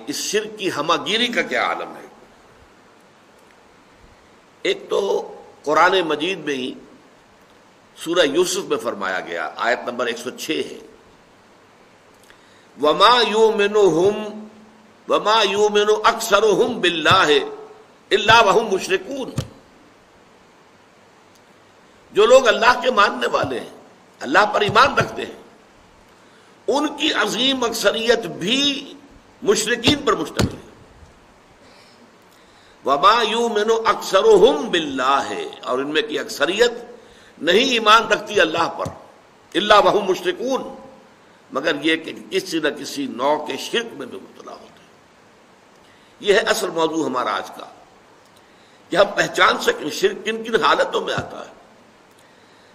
اس شرک کی ہماگیری کا کیا عالم ہے۔ ایک تو قرآن مجید میں ہی سورہ یوسف میں فرمایا گیا، آیت نمبر 106 ہے، وَمَا يُؤْمِنُ أَكْثَرُهُمْ بِاللَّهِ إِلَّا وَهُمْ مُشْرِكُونَ۔ جو لوگ اللہ کے ماننے والے ہیں، اللہ پر ایمان رکھتے ہیں، ان کی عظیم اکثریت بھی مشرکین پر مشتمل ہے۔ وَمَا يُؤْمِنُ أَكْثَرُهُمْ بِاللَّهِ، اور ان میں کی اکثریت نہیں ایمان رکھتی اللہ پر، الا وہم مشرکون، مگر یہ کہ کسی نہ کسی نوع کے شرک میں بھی مبتلا ہوتے ہیں۔ یہ ہے اصل موضوع ہمارا آج کا، کہ ہم پہچان سکیں شرک کن کن حالتوں میں آتا ہے۔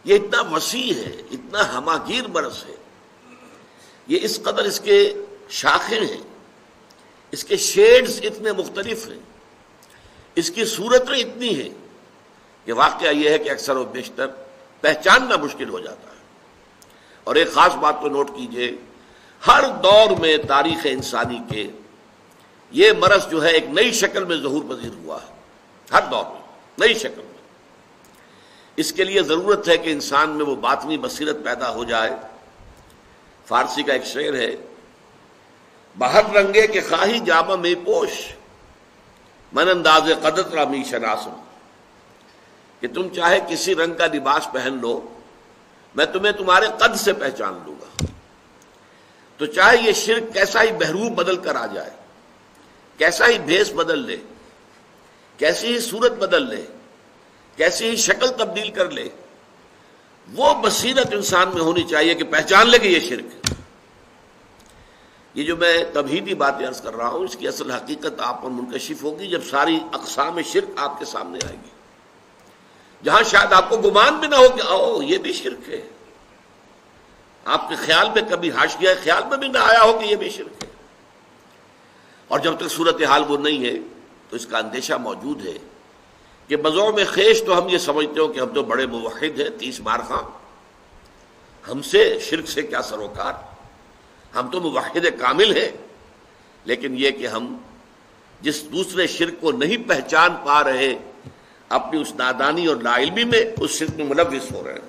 یہ اتنا وسیع ہے، اتنا ہماگیر مرض ہے، یہ اس قدر اس کے شاخیں ہیں، اس کے شیڈز اتنے مختلف ہیں، اس کی صورتیں اتنی ہیں کہ واقعہ یہ ہے کہ اکثر و بیشتر پہچاننا مشکل ہو جاتا ہے۔ اور ایک خاص بات کو نوٹ کیجئے، ہر دور میں تاریخ انسانی کے یہ مرض جو ہے ایک نئی شکل میں ظہور پذیر ہوا ہے، ہر دور میں نئی شکل میں۔ اس کے لیے ضرورت ہے کہ انسان میں وہ باطنی بصیرت پیدا ہو جائے۔ فارسی کا ایک شعر ہے، بہر رنگے کے خواہی جامہ میں پوش، من انداز قدرت را می شناسم، کہ تم چاہے کسی رنگ کا لباس پہن لو، میں تمہیں تمہارے قد سے پہچان لوں گا۔ تو چاہے یہ شرک کیسا ہی بہروپ بدل کر آ جائے، کیسا ہی بھیس بدل لے، کیسی ہی صورت بدل لے، کیسی ہی شکل تبدیل کر لے، وہ بصیرت انسان میں ہونی چاہیے کہ پہچان لے کہ یہ شرک ہے۔ یہ جو میں تمہیدی باتیں عرض کر رہا ہوں، اس کی اصل حقیقت آپ پر منکشف ہوگی جب ساری اقسام شرک آپ کے سامنے آئے گی، جہاں شاید آپ کو گمان بھی نہ ہو کہ او یہ بھی شرک ہے، آپ کے خیال میں کبھی حاشیہ خیال میں بھی نہ آیا ہو کہ یہ بھی شرک ہے۔ اور جب تک صورتحال وہ نہیں ہے تو اس کا اندیشہ موجود ہے کہ بذوق میں خیش تو ہم یہ سمجھتے ہو کہ ہم تو بڑے موحد ہیں، 30 مار خاں، ہم سے شرک سے کیا سروکار، ہم تو موحد کامل ہیں، لیکن یہ کہ ہم جس دوسرے شرک کو نہیں پہچان پا رہے، اپنی اس نادانی اور لا علمی میں اس شرک میں ملوث ہو رہے ہیں۔